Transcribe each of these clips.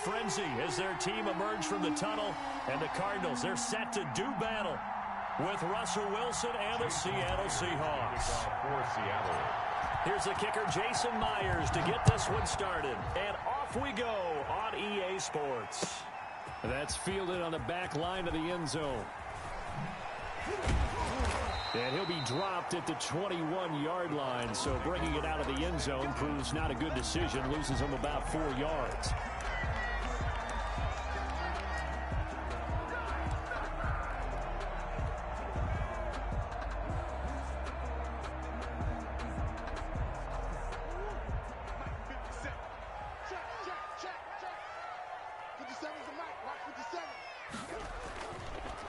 frenzy as their team emerged from the tunnel. And the Cardinals, they're set to do battle with Russell Wilson and the Seattle Seahawks. For Seattle. Here's the kicker, Jason Myers, to get this one started. And off we go on EA Sports. That's fielded on the back line of the end zone. And he'll be dropped at the 21-yard line. So bringing it out of the end zone proves not a good decision. Loses him about 4 yards.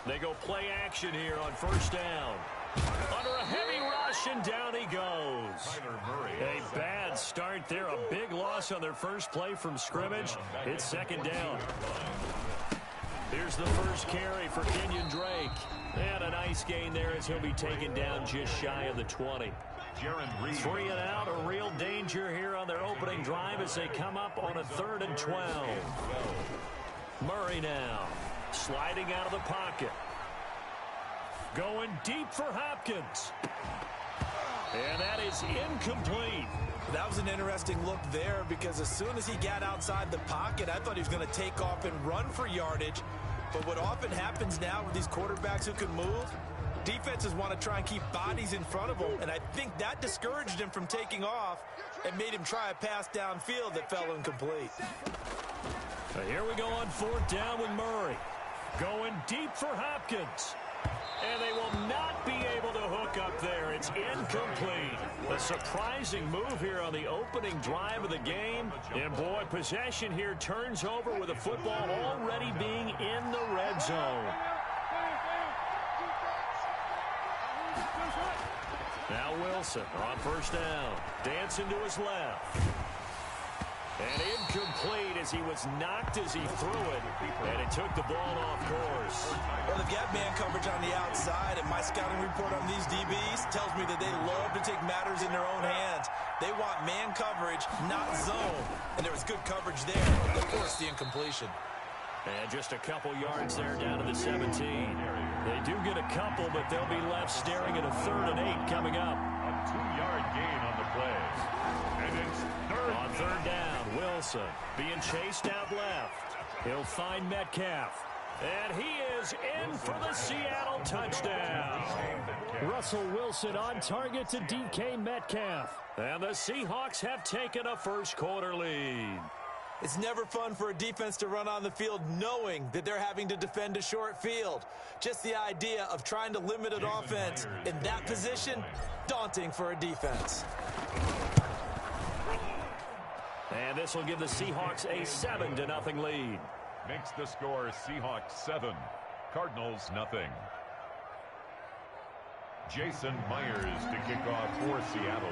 They go play action here on first down. Under a heavy rush, and down he goes. A bad start there. A big loss on their first play from scrimmage. It's second down. Here's the first carry for Kenyon Drake. And a nice gain there as he'll be taken down just shy of the 20. 3 and out, a real danger here on their opening drive as they come up on a 3rd and 12. Murray now, sliding out of the pocket. Going deep for Hopkins. And that is incomplete. That was an interesting look there because as soon as he got outside the pocket, I thought he was going to take off and run for yardage. But what often happens now with these quarterbacks who can move, defenses want to try and keep bodies in front of them, and I think that discouraged him from taking off and made him try a pass downfield that fell incomplete. Here we go on 4th down with Murray. Going deep for Hopkins. And they will not be able to hook up there. It's incomplete. A surprising move here on the opening drive of the game. And, boy, possession here turns over with the football already being in the red zone. Now Wilson on first down. Dancing to his left. And incomplete as he was knocked as he threw it. And it took the ball off course. Well, they've got man coverage on the outside, and my scouting report on these DBs tells me that they love to take matters in their own hands. They want man coverage, not zone. And there was good coverage there. Of course, the incompletion. And just a couple yards there down to the 17. They do get a couple, but they'll be left staring at a 3rd and 8 coming up. A 2-yard gain on the play. And it's on 3rd down, Wilson being chased out left. He'll find Metcalf. And he is in for the Seattle touchdown. Russell Wilson on target to DK Metcalf. And the Seahawks have taken a first-quarter lead. It's never fun for a defense to run on the field knowing that they're having to defend a short field. Just the idea of trying to limit an offense in that position, daunting for a defense. And this will give the Seahawks a 7-0 lead. Makes the score Seahawks 7, Cardinals nothing. Jason Myers to kick off for Seattle.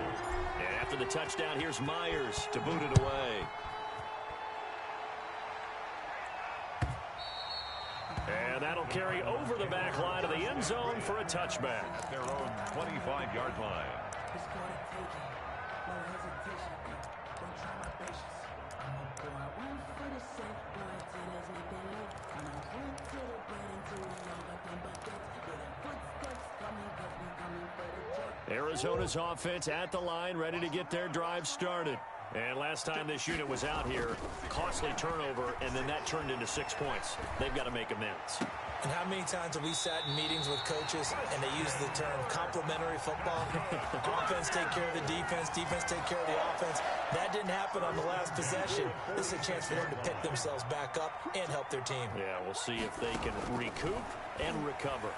And after the touchdown, here's Myers to boot it away. And that'll carry over the back line of the end zone for a touchback. At their own 25-yard line. Arizona's offense at the line, ready to get their drive started. And last time this unit was out here, costly turnover, and then that turned into 6 points. They've got to make amends. And how many times have we sat in meetings with coaches and they use the term complementary football? Offense take care of the defense, defense take care of the offense. That didn't happen on the last possession. This is a chance for them to pick themselves back up and help their team. Yeah, we'll see if they can recoup and recover.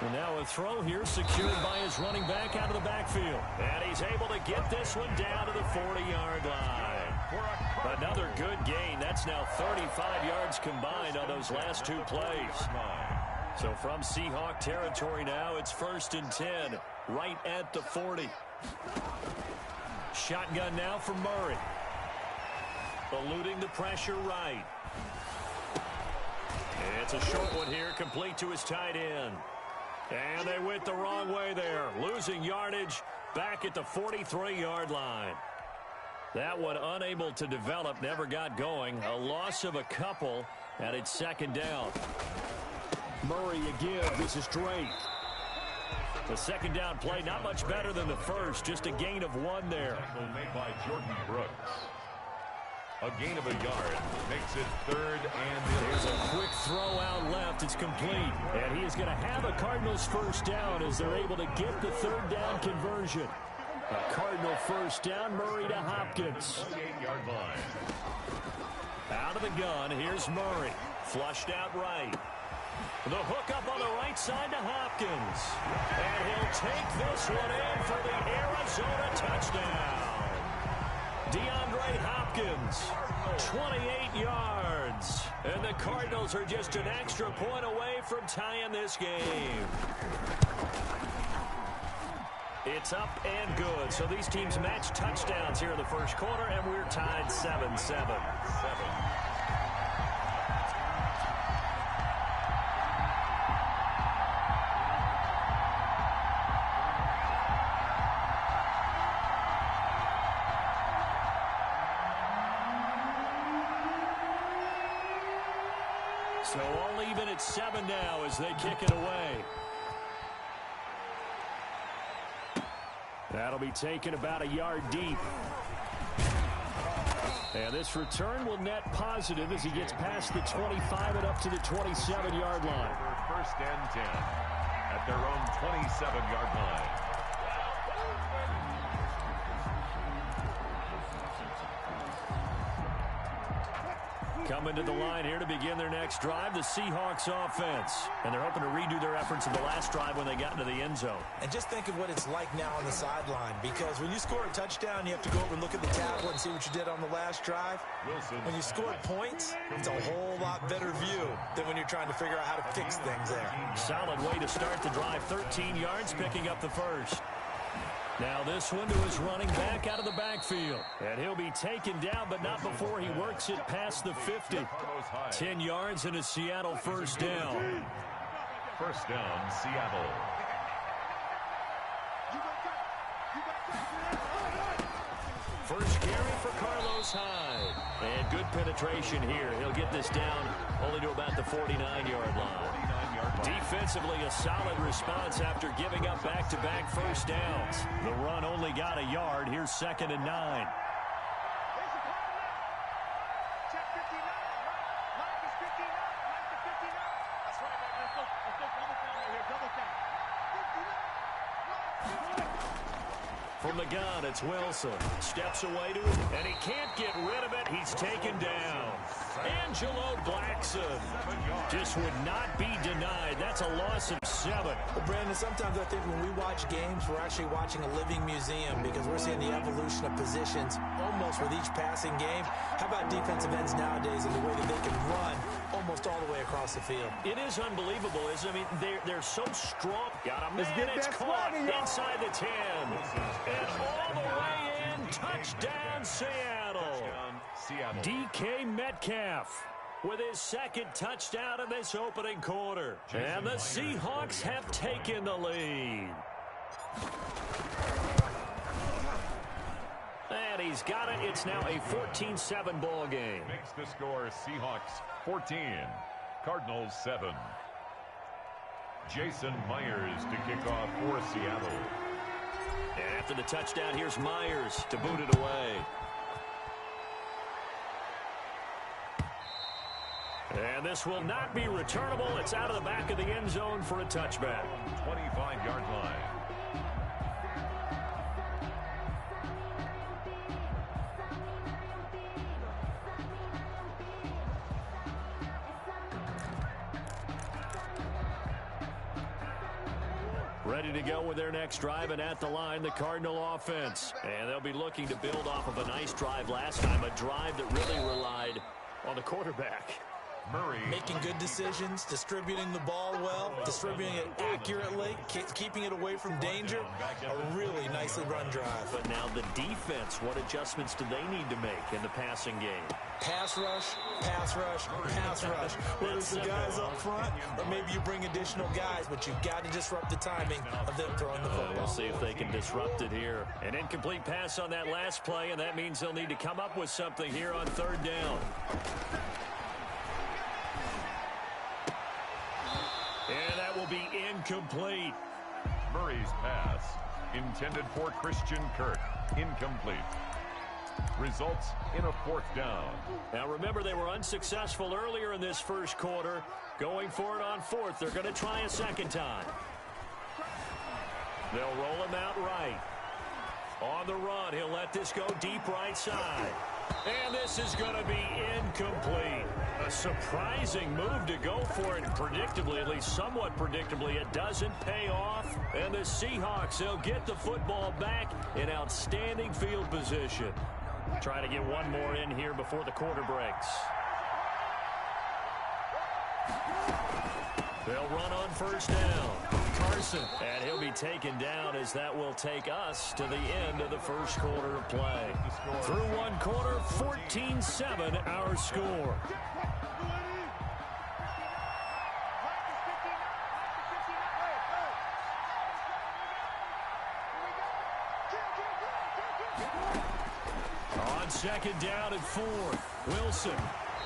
And now a throw here secured by his running back out of the backfield. And he's able to get this one down to the 40-yard line. Another good gain. That's now 35 yards combined on those last 2 plays. So from Seahawk territory now, it's 1st and 10, right at the 40. Shotgun now for Murray. Eluding the pressure right. It's a short one here, complete to his tight end. And they went the wrong way there, losing yardage back at the 43-yard line. That one unable to develop, never got going. A loss of a couple, and it's second down. Murray again. This is Drake. The second down play, not much better than the first. Just a gain of 1 there. Tackle made by Jordan Brooks. A gain of a yard makes it 3rd and 11. There's a quick throw out left. It's complete. And he is going to have a Cardinals first down as they're able to get the 3rd down conversion. A Cardinal first down, Murray to Hopkins. 28-yard line. Out of the gun, here's Murray. Flushed out right. The hook up on the right side to Hopkins. And he'll take this one in for the Arizona touchdown. DeAndre Hopkins, 28 yards. And the Cardinals are just an extra point away from tying this game. It's up and good. So these teams match touchdowns here in the first quarter, and we're tied 7-7. So all even at 7 now as they kick it away. That'll be taken about a yard deep. And this return will net positive as he gets past the 25 and up to the 27-yard line. First and 10 at their own 27-yard line. Coming to the line here to begin their next drive, the Seahawks offense. And they're hoping to redo their efforts in the last drive when they got into the end zone. And just think of what it's like now on the sideline, because when you score a touchdown, you have to go over and look at the tablet and see what you did on the last drive. When you score points, it's a whole lot better view than when you're trying to figure out how to fix things there. Solid way to start the drive. 13 yards, picking up the first. Now this one to his running back out of the backfield. And he'll be taken down, but not before he works it past the 50. 10 yards and a Seattle first down. First down, Seattle. First carry for Carlos Hyde. And good penetration here. He'll get this down only to about the 49-yard line. Defensively, a solid response after giving up back-to-back first downs. The run only got a yard. Here's 2nd and 9. From the gun, it's Wilson. Steps away to it, and he can't get rid of it. He's taken down. Angelo Blackson just would not be denied. That's a loss of 7. Well, Brandon, sometimes I think when we watch games, we're actually watching a living museum because we're seeing the evolution of positions almost with each passing game. How about defensive ends nowadays and the way that they can run almost all the way across the field? It is unbelievable, isn't it? I mean, they're so strong. Got a man, it's caught inside the 10. And all the way in, touchdown Seattle. DK Metcalf with his 2nd touchdown in this opening quarter. And the Seahawks have taken the lead. And he's got it. It's now a 14-7 ball game. Makes the score Seahawks 14, Cardinals 7. Jason Myers to kick off for Seattle. And after the touchdown, here's Myers to boot it away. And this will not be returnable. It's out of the back of the end zone for a touchback. 25-yard line. Ready to go with their next drive, and at the line, the Cardinal offense. And they'll be looking to build off of a nice drive last time, a drive that really relied on the quarterback. Making good decisions, distributing the ball well, distributing it accurately, keeping it away from danger. A really nicely run drive. But now the defense, what adjustments do they need to make in the passing game? Pass rush, pass rush, pass rush. Whether it's the guys up front or maybe you bring additional guys, but you've got to disrupt the timing of them throwing the football. We'll see if they can disrupt it here. An incomplete pass on that last play, and that means they'll need to come up with something here on third down. And that will be incomplete. Murray's pass, intended for Christian Kirk, incomplete. Results in a fourth down. Now remember, they were unsuccessful earlier in this first quarter. Going for it on fourth. They're going to try a second time. They'll roll him out right. On the run, he'll let this go deep right side. And this is going to be incomplete. A surprising move to go for it. Predictably, at least somewhat predictably, it doesn't pay off. And the Seahawks, they'll get the football back in outstanding field position. Trying to get one more in here before the quarter breaks. They'll run on first down. Carson, and he'll be taken down as that will take us to the end of the first quarter of play. Through one quarter, 14-7 our score. On second down and 4, Wilson.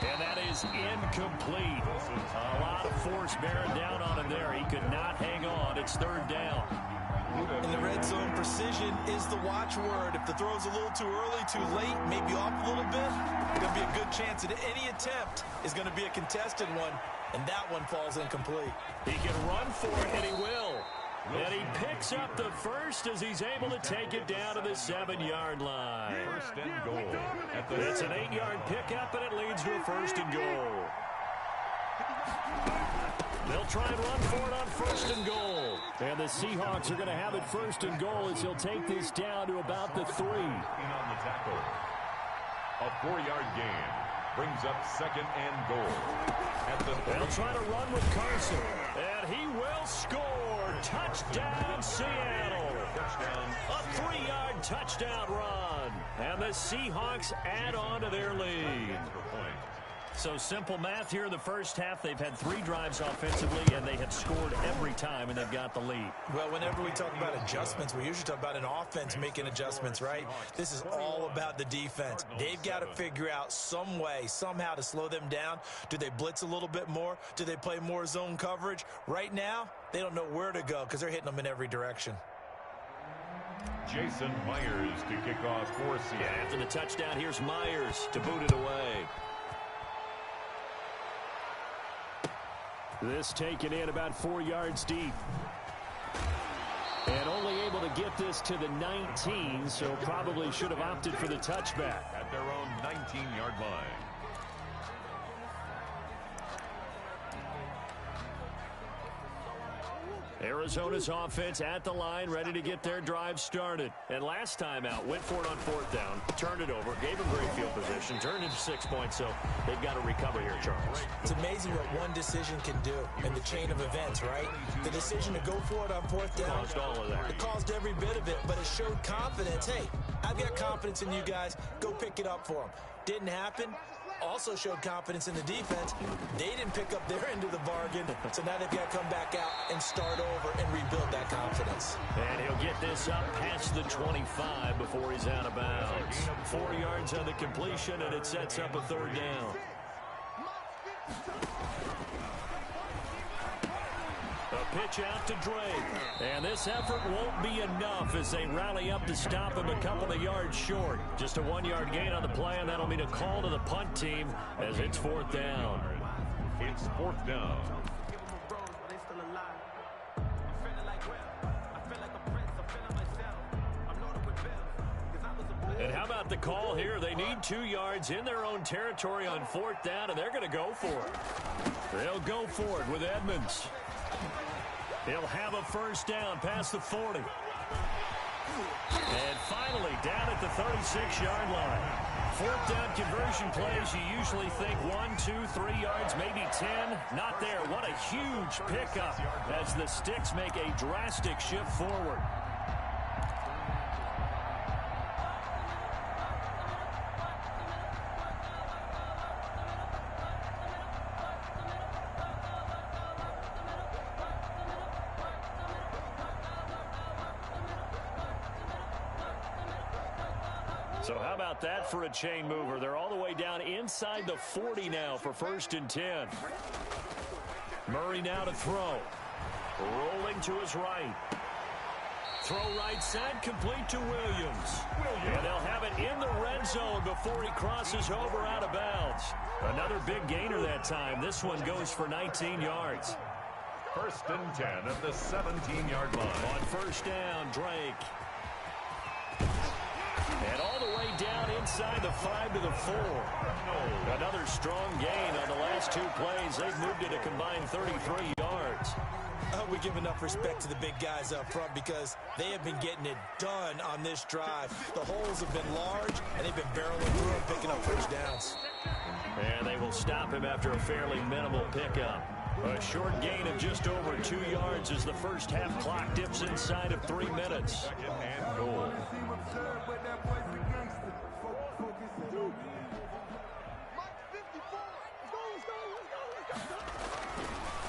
And that is incomplete. A lot of force bearing down on him there. He could not hang on. It's third down. In the red zone, precision is the watchword. If the throw's a little too early, too late, maybe off a little bit, going to be a good chance that any attempt is going to be a contested one, and that one falls incomplete. He can run for it, and he will. And he picks up the first as he's able to take it down to the 7-yard line. First and goal. It's an 8-yard pickup, and it leads to a first and goal. They'll try and run for it on first and goal. And the Seahawks are going to have it first and goal as he'll take this down to about the 3. On the tackle. A 4-yard gain brings up second and goal. They'll try to run with Carson. And he will score. Touchdown, Seattle. A 3-yard touchdown run. And the Seahawks add on to their lead. So simple math here in the first half. They've had 3 drives offensively, and they have scored every time, and they've got the lead. Well, whenever we talk about adjustments, we usually talk about an offense making adjustments, right? This is all about the defense. They've got to figure out some way, somehow to slow them down. Do they blitz a little bit more? Do they play more zone coverage? Right now, they don't know where to go because they're hitting them in every direction. Jason Myers to kick off for Seattle. Yeah, after the touchdown, here's Myers to boot it away. This taken in about 4 yards deep. And only able to get this to the 19, so probably should have opted for the touchback. At their own 19-yard line. Arizona's offense at the line, ready to get their drive started. And last time out, went for it on fourth down, turned it over, gave them great field position, turned into 6 points, so they've got to recover here, Charles. It's amazing what one decision can do in the chain of events, right? The decision to go for it on fourth down. Caused all of that. It caused every bit of it, but it showed confidence. Hey, I've got confidence in you guys. Go pick it up for them. Didn't happen. Also showed confidence in the defense. They didn't pick up their end of the bargain, so now they've got to come back out and start over and rebuild that confidence. And he'll get this up past the 25 before he's out of bounds. 4 yards on the completion, and it sets up a third down. A pitch out to Drake. And this effort won't be enough as they rally up to stop him a couple of yards short. Just a 1-yard gain on the play, and that'll mean a call to the punt team as it's fourth down. It's fourth down. And how about the call here? They need 2 yards in their own territory on fourth down, and they're going to go for it. They'll go for it with Edmonds. He'll have a first down past the 40. And finally down at the 36-yard line. Fourth down conversion plays, you usually think 1, 2, 3 yards, maybe 10. Not there. What a huge pickup as the Sticks make a drastic shift forward. So how about that for a chain mover? They're all the way down inside the 40 now for 1st and 10. Murray now to throw. Rolling to his right. Throw right side, complete to Williams. And they'll have it in the red zone before he crosses over out of bounds. Another big gainer that time. This one goes for 19 yards. 1st and 10 at the 17-yard line. On 1st down, Drake. And all the way down inside the 5 to the 4. Another strong gain on the last 2 plays. They've moved it a combined 33 yards. We give enough respect to the big guys up front because they have been getting it done on this drive. The holes have been large, and they've been barreling through and picking up 1st downs. And they will stop him after a fairly minimal pickup. A short gain of just over 2 yards as the first half clock dips inside of 3 minutes. 2nd and goal.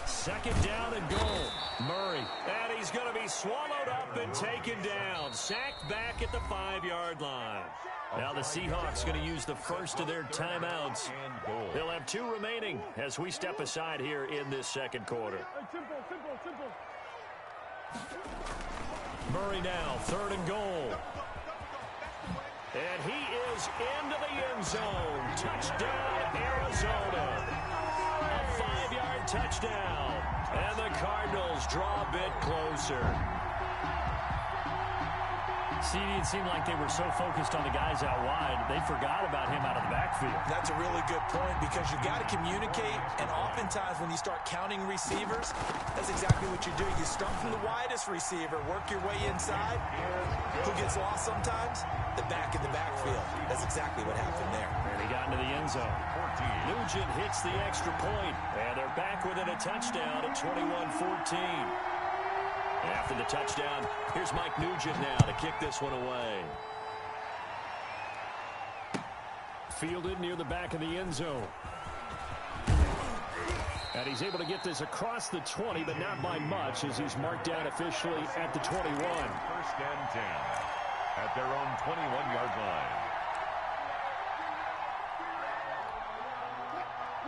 Second down and goal. Murray. And he's going to be swallowed up and taken down. Sacked back at the 5-yard line. Now the Seahawks going to use the first of their timeouts. They'll have 2 remaining as we step aside here in this second quarter. Murray now, 3rd and goal. And he is into the end zone. Touchdown, Arizona. A 5-yard touchdown. And the Cardinals draw a bit closer. CD, it seemed like they were so focused on the guys out wide, they forgot about him out of the backfield. That's a really good point because you got to communicate, and oftentimes when you start counting receivers, that's exactly what you do. You start from the widest receiver, work your way inside. Who gets lost sometimes? The back in the backfield. That's exactly what happened there. And he got into the end zone. Nugent hits the extra point, and they're back within a touchdown at 21-14. After the touchdown, here's Mike Nugent now to kick this one away. Fielded near the back of the end zone. And he's able to get this across the 20, but not by much as he's marked down officially at the 21. 1st and 10 at their own 21-yard line.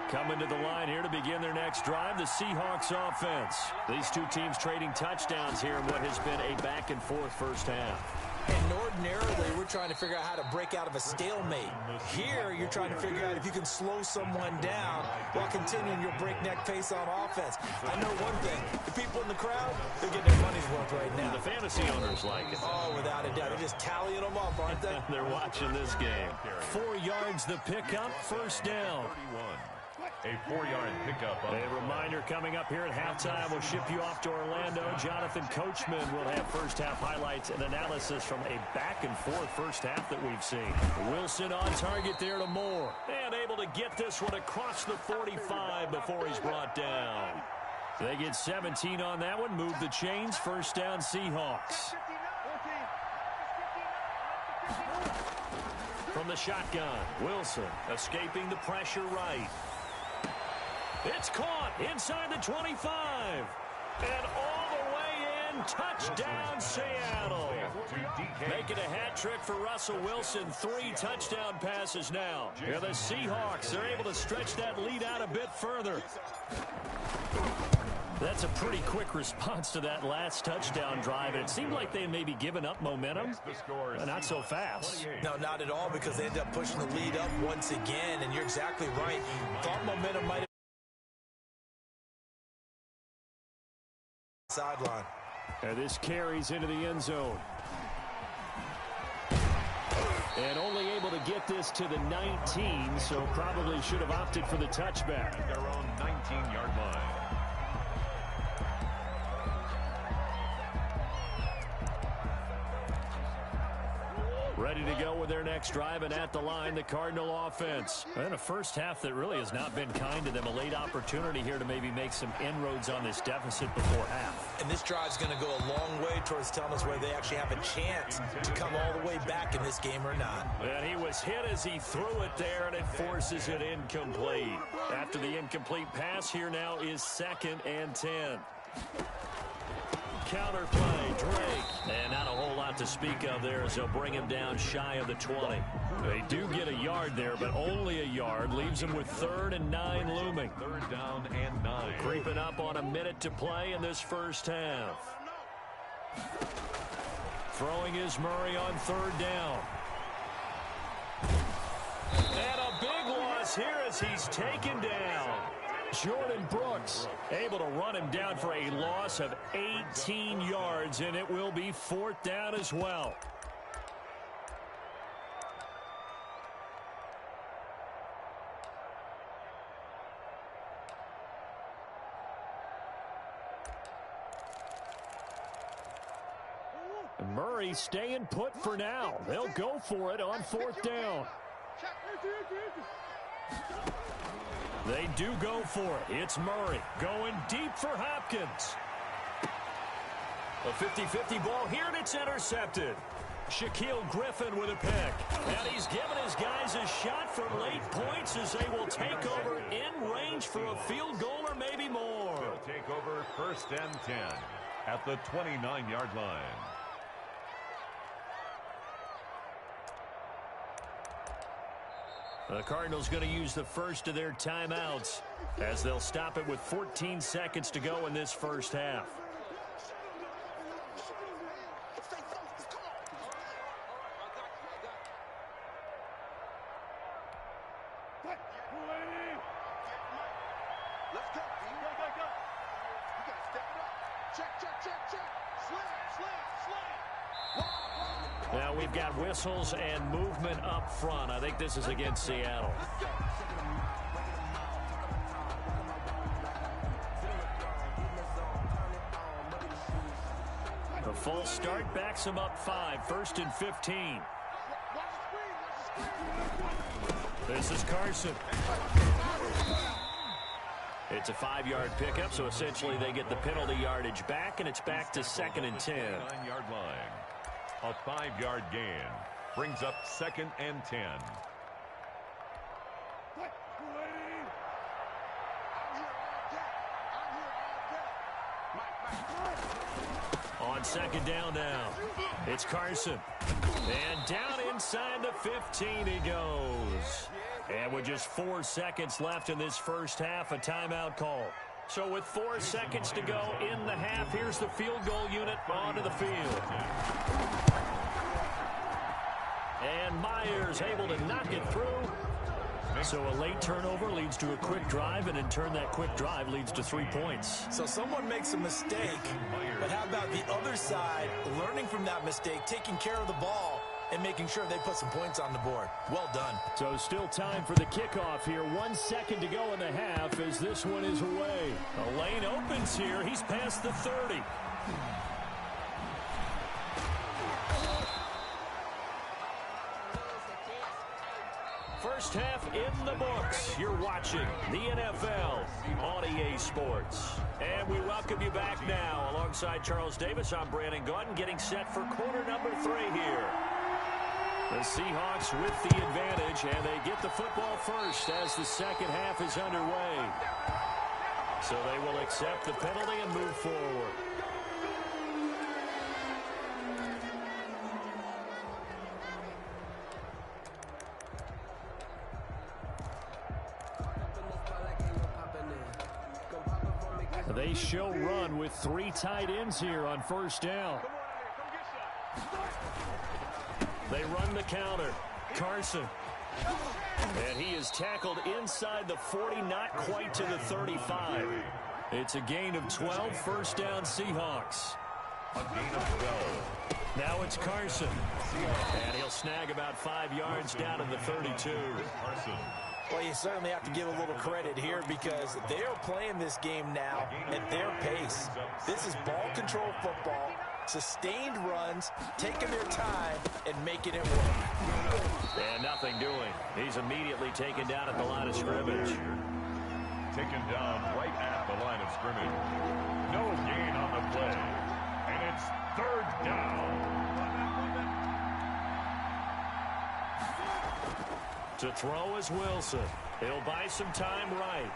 Coming to the line here to begin their next drive, the Seahawks offense. These 2 teams trading touchdowns here in what has been a back-and-forth first half. And ordinarily, we're trying to figure out how to break out of a stalemate. Here, you're trying to figure out if you can slow someone down while continuing your breakneck pace on offense. I know one thing. The people in the crowd, they're getting their money's worth right now. The fantasy owners like it. Oh, without a doubt. They're just tallying them up, aren't they? They're watching this game. 4 yards the pickup, 1st down. 31. A 4-yard pickup. A reminder coming up here at halftime. We'll ship you off to Orlando. Jonathan Coachman will have first half highlights and analysis from a back-and-forth first half that we've seen. Wilson on target there to Moore. And able to get this one across the 45 before he's brought down. They get 17 on that one. Move the chains. 1st down Seahawks. From the shotgun, Wilson escaping the pressure right. It's caught inside the 25. And all the way in, touchdown Seattle. Making a hat trick for Russell Wilson. 3 touchdown passes now. Yeah, the Seahawks are able to stretch that lead out a bit further. That's a pretty quick response to that last touchdown drive. And it seemed like they may be giving up momentum. Not so fast. No, not at all, because they ended up pushing the lead up once again. And you're exactly right. Thought momentum might have sideline. And this carries into the end zone. And only able to get this to the 19, so probably should have opted for the touchback. At their own 19-yard line. Ready to go with their next drive, and at the line, the Cardinal offense. And a first half that really has not been kind to them. A late opportunity here to maybe make some inroads on this deficit before half. And this drive's going to go a long way towards telling us whether they actually have a chance to come all the way back in this game or not. And he was hit as he threw it there, and it forces it incomplete. After the incomplete pass, here now is 2nd and 10. Counterplay, Drake. And not a whole lot to speak of there as they'll bring him down shy of the 20. They do get a yard there, but only a yard. Leaves him with 3rd and 9 looming. 3rd down and 9. Creeping up on a minute to play in this first half. Throwing is Murray on 3rd down. And a big loss here as he's taken down. Jordan Brooks able to run him down for a loss of 18 yards, and it will be 4th down as well. Murray staying put for now. They'll go for it on 4th down. They do go for it. It's Murray going deep for Hopkins. A 50-50 ball here, and it's intercepted. Shaquille Griffin with a pick. And he's given his guys a shot for late points as they will take over in range for a field goal or maybe more. They'll take over 1st and 10 at the 29-yard line. The Cardinals going to use the first of their timeouts as they'll stop it with 14 seconds to go in this first half. Now we've got whistles and movement up front. I think this is against Seattle. The false start backs him up 5. 1st and 15. This is Carson. It's a 5-yard pickup, so essentially they get the penalty yardage back, and it's back to 2nd and 10. 9-yard line. A 5-yard gain brings up 2nd and 10. On 2nd down now, it's Carson. And down inside the 15 he goes. And with just 4 seconds left in this first half, a timeout call. So with 4 seconds to go in the half, here's the field goal unit onto the field. And Myers able to knock it through. So a late turnover leads to a quick drive, and in turn that quick drive leads to 3 points. So someone makes a mistake, but how about the other side learning from that mistake, taking care of the ball, and making sure they put some points on the board. Well done. So still time for the kickoff here. 1 second to go in the half as this one is away. A lane opens here. He's past the 30. First half in the books. You're watching the NFL on EA Sports. And we welcome you back now. Alongside Charles Davis, I'm Brandon Gaudin, getting set for quarter number 3 here. The Seahawks with the advantage, and they get the football first as the second half is underway. So they will accept the penalty and move forward. They show run with 3 tight ends here on first down. They run the counter. Carson. And he is tackled inside the 40, not quite to the 35. It's a gain of 12, first down Seahawks. A gain of 12. Now it's Carson. And he'll snag about 5 yards down in the 32. Carson. Well, you certainly have to give a little credit here because they are playing this game now at their pace. This is ball control football. Sustained runs, taking their time, and making it work. And nothing doing. He's immediately taken down at the line of scrimmage. Taken down right at the line of scrimmage. No gain on the play. And it's third down. To throw is Wilson. He'll buy some time right.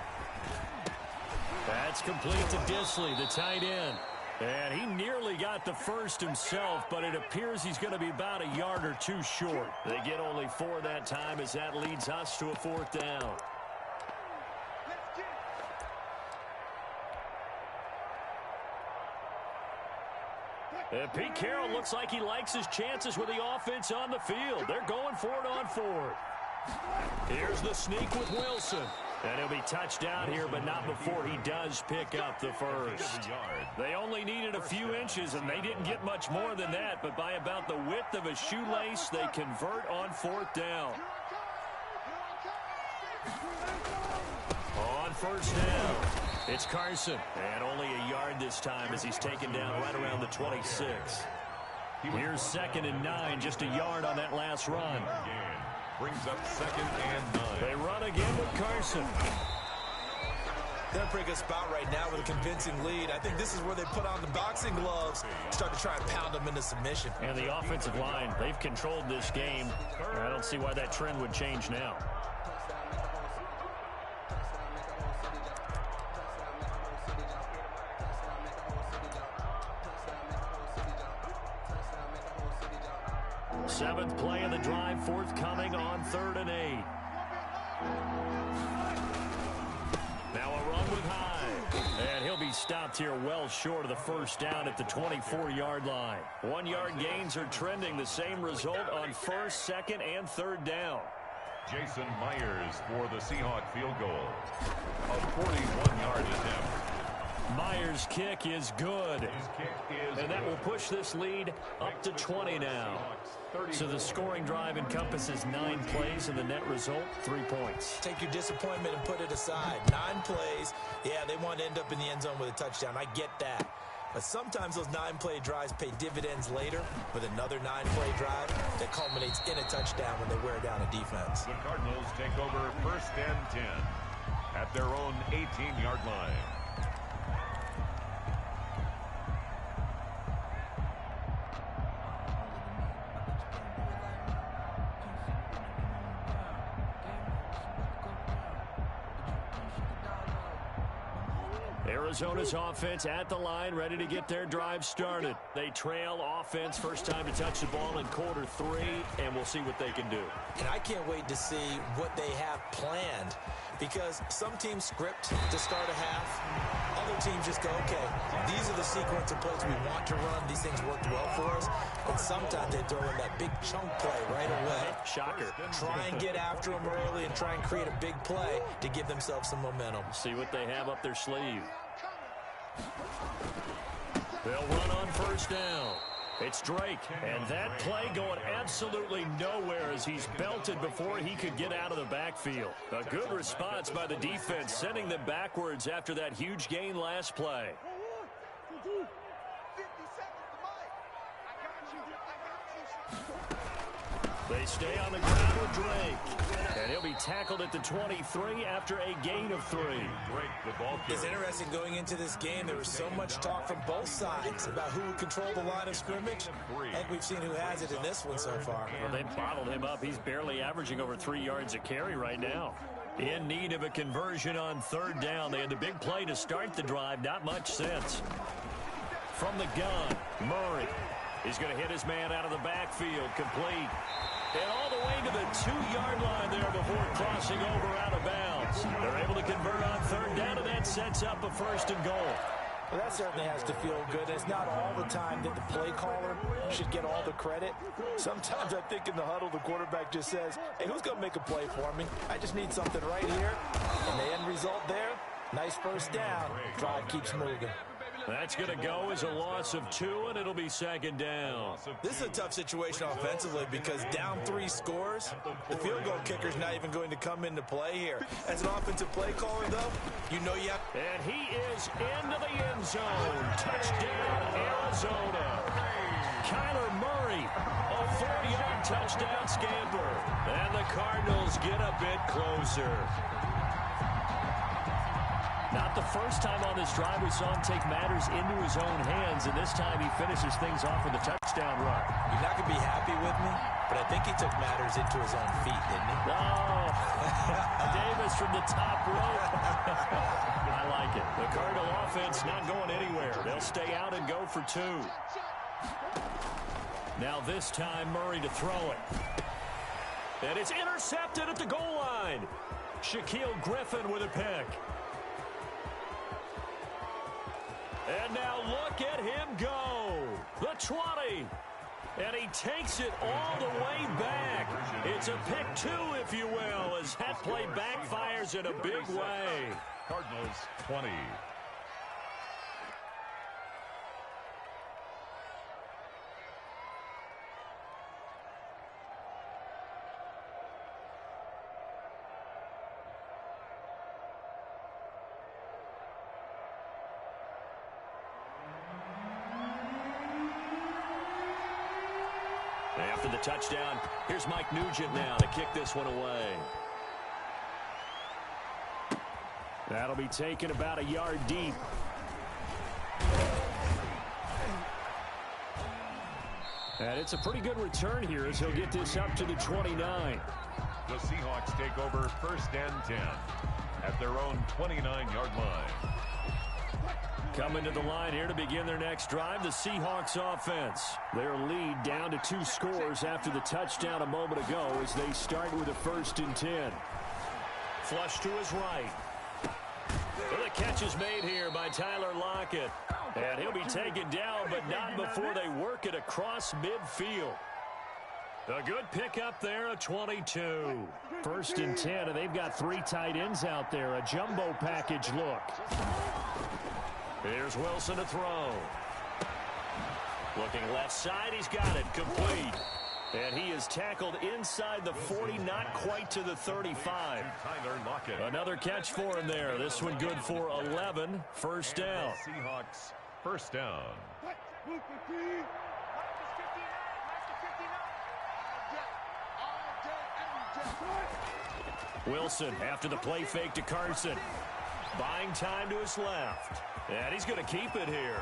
That's complete to Disley, the tight end. And he nearly got the first himself, but it appears he's going to be about a yard or two short. They get only 4 that time as that leads us to a 4th down. And Pete Carroll looks like he likes his chances with the offense on the field. They're going for it on 4th. Here's the sneak with Wilson. And he'll be touched down here, but not before he does pick up the first. They only needed a few inches, and they didn't get much more than that. But by about the width of a shoelace, they convert on 4th down. On 1st down, it's Carson. And only a yard this time as he's taken down right around the 26. Here's 2nd and 9, just a yard on that last run. Brings up 2nd and 9. They run again with Carson. They're in a pretty good spot right now with a convincing lead. I think this is where they put on the boxing gloves, start to try and pound them into submission. And the offensive line, they've controlled this game. I don't see why that trend would change now. Seventh play of the drive forthcoming on 3rd and 8. Now a run with Hyde. And he'll be stopped here well short of the first down at the 24-yard line. 1-yard gains are trending the same result on 1st, 2nd, and 3rd down. Jason Myers for the Seahawk field goal. A 41-yard attempt. Myers' kick is good. And that will push this lead up to 20 now. So the scoring drive encompasses 9 plays, and the net result, 3 points. Take your disappointment and put it aside. 9 plays. Yeah, they want to end up in the end zone with a touchdown. I get that. But sometimes those 9-play drives pay dividends later with another 9-play drive that culminates in a touchdown when they wear down a defense. The Cardinals take over 1st and 10 at their own 18-yard line. Arizona's offense at the line, ready to get their drive started. They trail offense, first time to touch the ball in quarter 3, and we'll see what they can do. And I can't wait to see what they have planned, because some teams script to start a half. Other teams just go, okay, these are the sequence of plays we want to run. These things worked well for us. And sometimes they throw in that big chunk play right away. Shocker. Try and get after them early and try and create a big play to give themselves some momentum. See what they have up their sleeve. They'll run on 1st down. It's Drake, and that play going absolutely nowhere as he's belted before he could get out of the backfield. A good response by the defense, sending them backwards after that huge gain last play. They stay on the ground with Drake. And he'll be tackled at the 23 after a gain of 3. It's interesting going into this game. There was so much talk from both sides about who would control the line of scrimmage. I think we've seen who has it in this one so far. Well, they bottled him up. He's barely averaging over 3 yards a carry right now. In need of a conversion on 3rd down. They had the big play to start the drive. Not much sense. From the gun, Murray. He's going to hit his man out of the backfield. Complete. And all the way to the 2-yard line there before crossing over out of bounds. They're able to convert on 3rd down, and that sets up a 1st and goal. Well, that certainly has to feel good. It's not all the time that the play caller should get all the credit. Sometimes I think in the huddle, the quarterback just says, hey, who's going to make a play for me? I just need something right here. And the end result there, nice 1st down. Drive keeps moving. That's going to go as a loss of 2, and it'll be second down. This is a tough situation offensively because down 3 scores, the field goal kicker's not even going to come into play here. As an offensive play caller, though, you know you have... And he is into the end zone. Touchdown, Arizona. Kyler Murray, a 40-yard touchdown scamper. And the Cardinals get a bit closer. Not the first time on this drive we saw him take matters into his own hands, and this time he finishes things off with a touchdown run. You're not going to be happy with me, but I think he took matters into his own feet, didn't he? Oh, Davis from the top rope. I like it. The Cardinal offense not going anywhere. They'll stay out and go for 2. Now this time Murray to throw it. And it's intercepted at the goal line. Shaquille Griffin with a pick. And now look at him go. The 20. And he takes it all the way back. It's a pick 2, if you will, as that play backfires in a big way. Cardinals 20. After the touchdown, here's Mike Nugent now to kick this one away. That'll be taken about a yard deep. And it's a pretty good return here as he'll get this up to the 29. The Seahawks take over 1st and 10 at their own 29-yard line. Coming to the line here to begin their next drive, the Seahawks offense. Their lead down to 2 scores after the touchdown a moment ago as they start with a 1st and 10. Flush to his right. Well, the catch is made here by Tyler Lockett. And he'll be taken down, but not before they work it across midfield. A good pickup there, a 22. 1st and 10, and they've got 3 tight ends out there. A jumbo package look. Here's Wilson to throw. Looking left side, he's got it, complete. And he is tackled inside the 40, not quite to the 35. Another catch for him there. This one good for 11, 1st down. Seahawks, 1st down. Wilson after the play fake to Carson. Buying time to his left. And he's going to keep it here.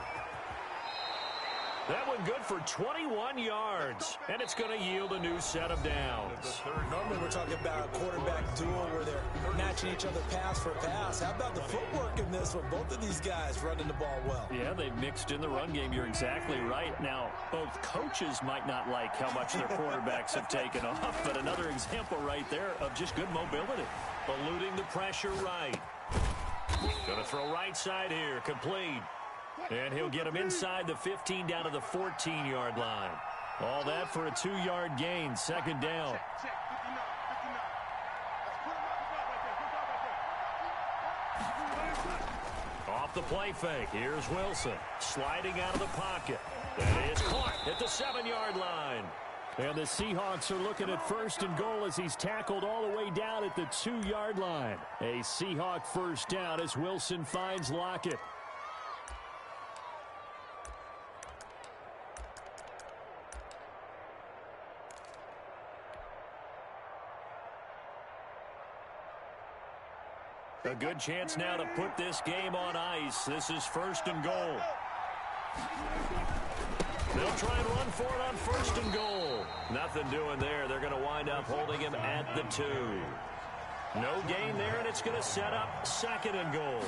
That one good for 21 yards. And it's going to yield a new set of downs. Normally we're talking about a quarterback duel where they're matching each other pass for pass. How about the footwork in this one? Both of these guys running the ball well. Yeah, they've mixed in the run game. You're exactly right. Now, both coaches might not like how much their quarterbacks have taken off, but another example right there of just good mobility. Eluding the pressure right. Going to throw right side here, complete. And he'll get him inside the 15 down to the 14-yard line. All that for a 2-yard gain, 2nd down. Off the play fake, here's Wilson. Sliding out of the pocket. That is caught at the 7-yard line. And the Seahawks are looking at 1st and goal as he's tackled all the way down at the 2-yard line. A Seahawk 1st down as Wilson finds Lockett. A good chance now to put this game on ice. This is 1st and goal. They'll try and run for it on 1st and goal. Nothing doing there. They're going to wind up holding him at the 2. No gain there, and it's going to set up 2nd and goal.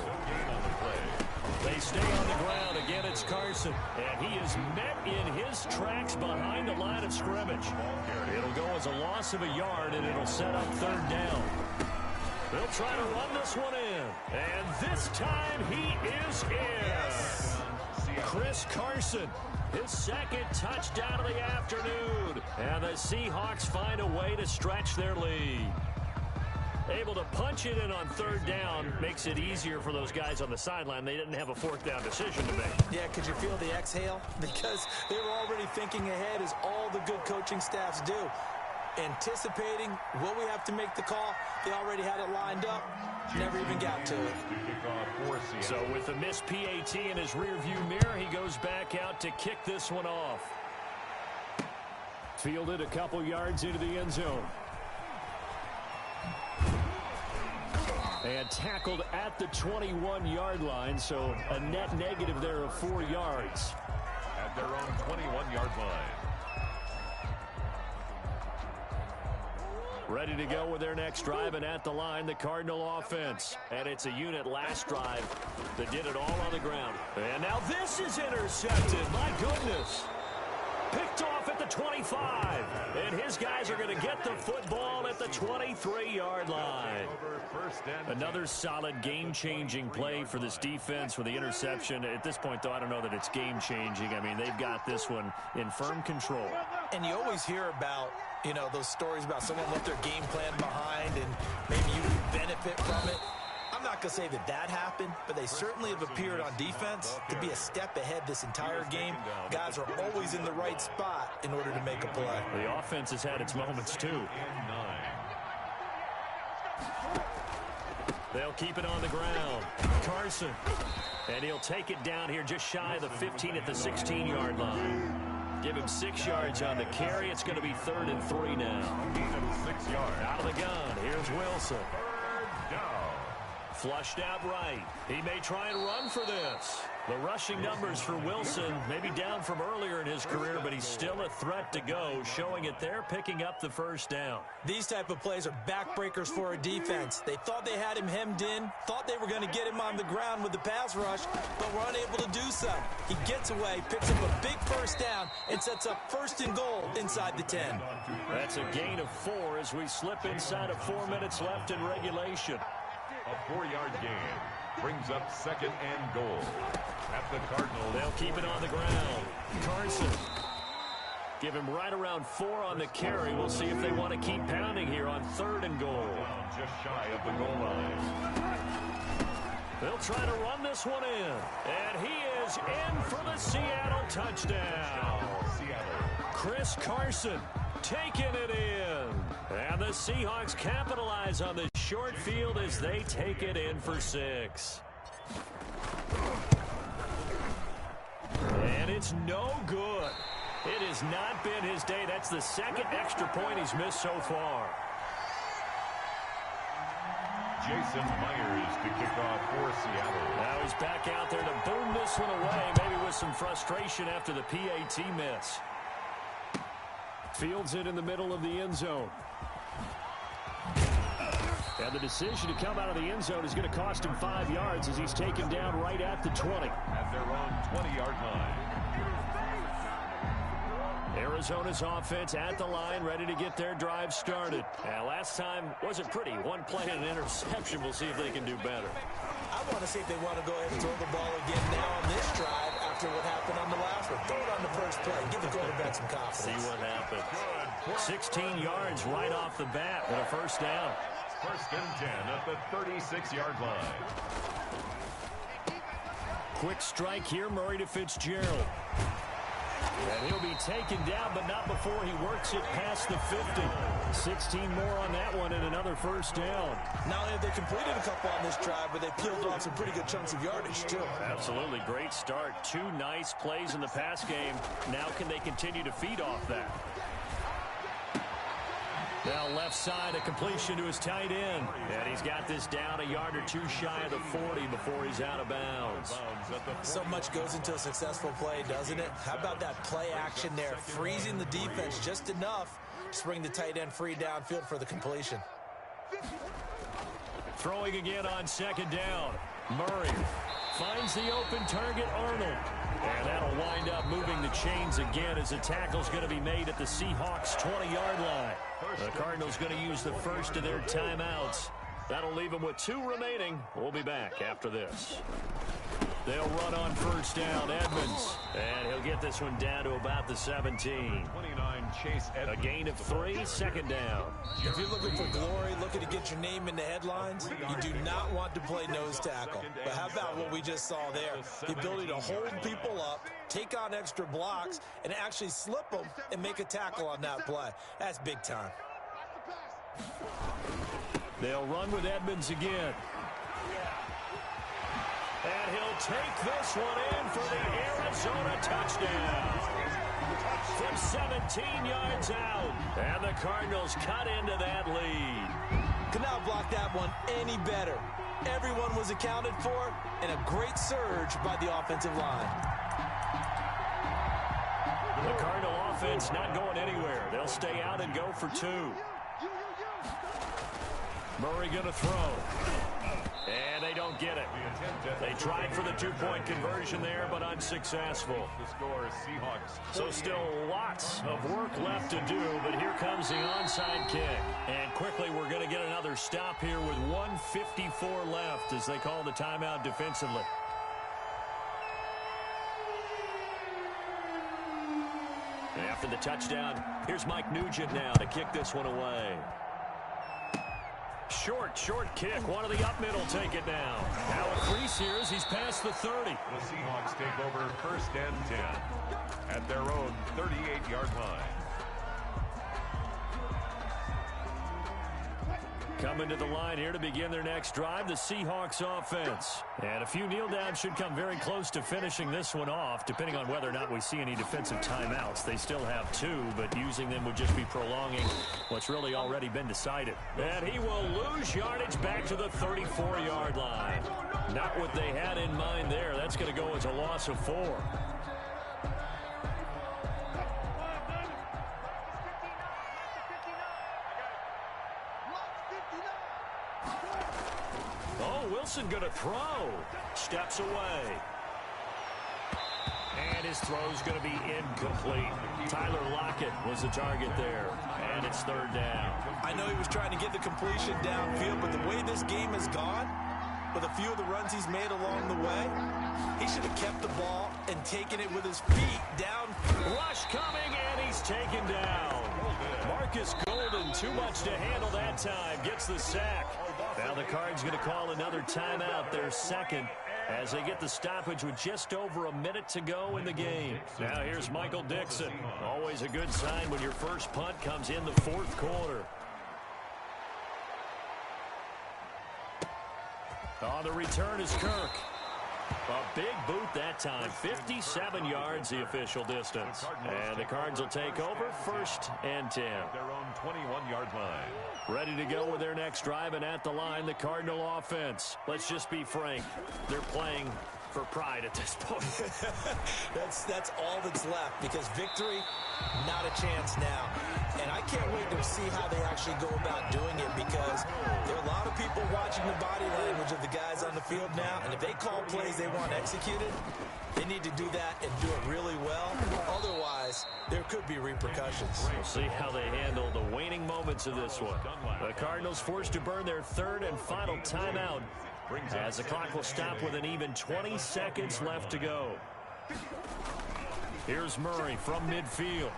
They stay on the ground. Again, it's Carson. And he is met in his tracks behind the line of scrimmage. It'll go as a loss of a yard, and it'll set up 3rd down. They'll try to run this one in. And this time he is in. Chris Carson, his 2nd touchdown of the afternoon. And the Seahawks find a way to stretch their lead. Able to punch it in on third down makes it easier for those guys on the sideline. They didn't have a fourth down decision to make. Yeah, could you feel the exhale? Because they were already thinking ahead, as all the good coaching staffs do. Anticipating, will we have to make the call? They already had it lined up. Never even got to it. So with the missed PAT in his rearview mirror, he goes back out to kick this one off. Fielded a couple yards into the end zone. And tackled at the 21-yard line, so a net negative there of 4 yards. At their own 21-yard line. Ready to go with their next drive, and at the line, the Cardinal offense. And it's a unit last drive that did it all on the ground. And now this is intercepted. My goodness. Picked off at the 25. And his guys are going to get the football at the 23-yard line. Another solid game-changing play for this defense with the interception. At this point, though, I don't know that it's game-changing. I mean, they've got this one in firm control. And you always hear about, you know, those stories about someone left their game plan behind and maybe you benefit from it. I'm not going to say that that happened, but they certainly have appeared on defense to be a step ahead this entire game. Guys are always in the right spot in order to make a play. The offense has had its moments, too. They'll keep it on the ground. Carson. And he'll take it down here just shy of the 15 at the 16-yard line. Give him 6 yards on the carry. It's going to be 3rd and 3 now. 6 yards. Out of the gun. Here's Wilson. Flushed out right. He may try and run for this. The rushing numbers for Wilson may be down from earlier in his career, but he's still a threat to go, showing it there, picking up the first down. These type of plays are backbreakers for a defense. They thought they had him hemmed in, thought they were going to get him on the ground with the pass rush, but were unable to do so. He gets away, picks up a big first down, and sets up 1st and goal inside the 10. That's a gain of 4 as we slip inside of 4 minutes left in regulation. A 4-yard gain brings up 2nd and goal at the Cardinals. They'll keep it on the ground. Carson. Give him right around 4 on the carry. We'll see if they want to keep pounding here on 3rd and goal. Just shy of the goal line. They'll try to run this one in. And he is in for the Seattle touchdown. Chris Carson taking it in. And the Seahawks capitalize on the short field as they take it in for 6. And it's no good. It has not been his day. That's the 2nd extra point he's missed so far. Jason Myers to kick off for Seattle. Now he's back out there to boom this one away, maybe with some frustration after the PAT miss. Fields it in the middle of the end zone. And the decision to come out of the end zone is going to cost him 5 yards as he's taken down right at the 20. At their own 20-yard line. Arizona's offense at the line, ready to get their drive started. Now, last time wasn't pretty. 1 play and an interception. We'll see if they can do better. I want to see if they want to go ahead and throw the ball again now on this drive after what happened on the last one. Throw it on the first play. Give the quarterback some confidence. See what happens. 16 yards right off the bat with a first down. 1st and 10 at the 36-yard line. Quick strike here, Murray to Fitzgerald. And he'll be taken down, but not before he works it past the 50. 16 more on that one and another first down. Not only have they completed a couple on this drive, but they peeled off some pretty good chunks of yardage, too. Absolutely. Great start. 2 nice plays in the pass game. Now can they continue to feed off that? Now left side, a completion to his tight end. And he's got this down a yard or 2 shy of the 40 before he's out of bounds. So much goes into a successful play, doesn't it? How about that play action there? Freezing the defense just enough to bring the tight end free downfield for the completion. Throwing again on 2nd down. Murray finds the open target, Arnold. And that'll wind up moving the chains again as the tackle's going to be made at the Seahawks' 20-yard line. The Cardinals going to use the first of their timeouts That'll leave them with 2 remaining. We'll be back after this. They'll run on first down, Edmonds. And he'll get this one down to about the 17. 29, Chase Edmonds. A gain of 3, second down. If you're looking for glory, looking to get your name in the headlines, you do not want to play nose tackle. But how about what we just saw there? The ability to hold people up, take on extra blocks, and actually slip them and make a tackle on that play. That's big time. They'll run with Edmonds again. And he'll take this one in for the Arizona touchdown. From 17 yards out. And the Cardinals cut into that lead. Could not block that one any better. Everyone was accounted for, and a great surge by the offensive line. The Cardinal offense not going anywhere. They'll stay out and go for 2. Murray going to throw. And they don't get it. They tried for the 2-point conversion there, but unsuccessful. So still lots of work left to do, but here comes the onside kick. And quickly we're going to get another stop here with 1:54 left as they call the timeout defensively. And after the touchdown, here's Mike Nugent now to kick this one away. Short kick. One of the up middle take it now. Now with 3 series, he's past the 30. The Seahawks take over first and 10 at their own 38-yard line. Coming to the line here to begin their next drive, the Seahawks offense. And a few kneel downs should come very close to finishing this one off, depending on whether or not we see any defensive timeouts. They still have 2, but using them would just be prolonging what's really already been decided. And he will lose yardage back to the 34-yard line. Not what they had in mind there. That's going to go as a loss of 4. Wilson going to throw. Steps away. And his throw's going to be incomplete. Tyler Lockett was the target there. And it's 3rd down. I know he was trying to get the completion downfield, but the way this game has gone, with a few of the runs he's made along the way, he should have kept the ball and taken it with his feet down. Rush coming, and he's taken down. Marcus Golden, too much to handle that time, gets the sack. Now the Cards going to call another timeout, their second, as they get the stoppage with just over a minute to go in the game. Now here's Michael Dixon. Always a good sign when your first punt comes in the 4th quarter. On the return is Kirk. A big boot that time. 57 yards the official distance. And the Cards will take over first and 10. Their own 21-yard line. Ready to go with their next drive, and at the line, the Cardinal offense. Let's just be frank. They're playing for pride at this point. That's all that's left, because victory, not a chance now. And I can't wait to see how they actually go about doing it, because there are a lot of people watching the body language of the guys on the field now, and if they call plays they want executed, they need to do that and do it really well. Otherwise, there could be repercussions. We'll see how they handle the waning moments of this one. The Cardinals forced to burn their 3rd and final timeout, as the clock will stop with an even 20 seconds left to go. Here's Murray from midfield.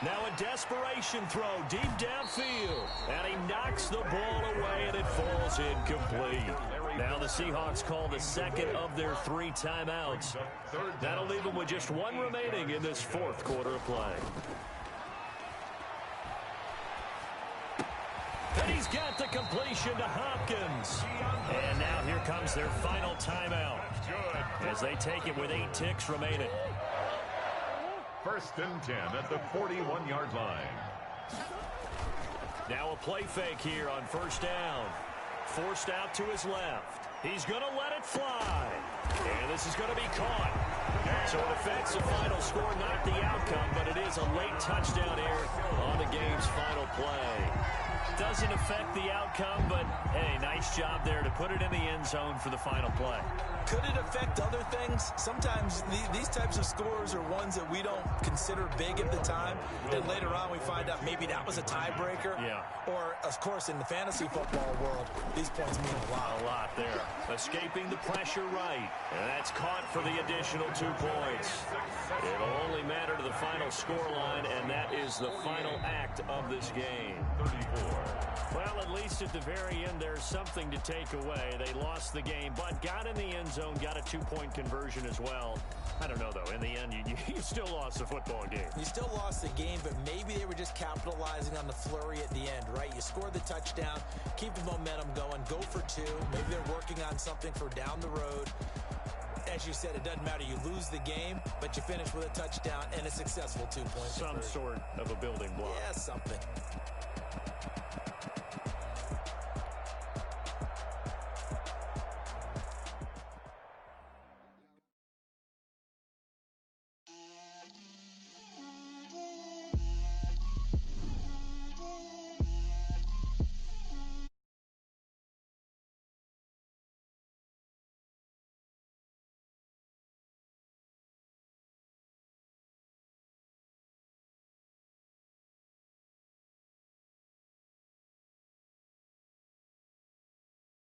Now a desperation throw deep downfield. And he knocks the ball away, and it falls incomplete. Now the Seahawks call the second of their 3 timeouts. That'll leave them with just 1 remaining in this 4th quarter of play. And he's got the completion to Hopkins. And now here comes their final timeout, as they take it with 8 ticks remaining. First and 10 at the 41-yard line. Now a play fake here on first down. Forced out to his left. He's going to let it fly. And this is going to be caught. So it affects the final score, not the outcome, but it is a late touchdown here on the game's final play. Doesn't affect the outcome, but, hey, nice job there to put it in the end zone for the final play. Could it affect other things? Sometimes these types of scores are ones that we don't consider big at the time. Then later on we find out maybe that was a tiebreaker. Yeah. Or, of course, in the fantasy football world, these points mean a lot. A lot there. Escaping the pressure right. And that's caught for the additional 2 points. It'll only matter to the final scoreline, and that is the final act of this game. 34. Well, at least at the very end, there's something to take away. They lost the game, but got in the end zone, got a 2-point conversion as well. I don't know, though. In the end, you still lost the football game. You still lost the game, but maybe they were just capitalizing on the flurry at the end, right? You scored the touchdown, keep the momentum going, go for 2. Maybe they're working on something for down the road. As you said, it doesn't matter. You lose the game, but you finish with a touchdown and a successful 2-point Some conversion. sort of a building block. Yeah, something.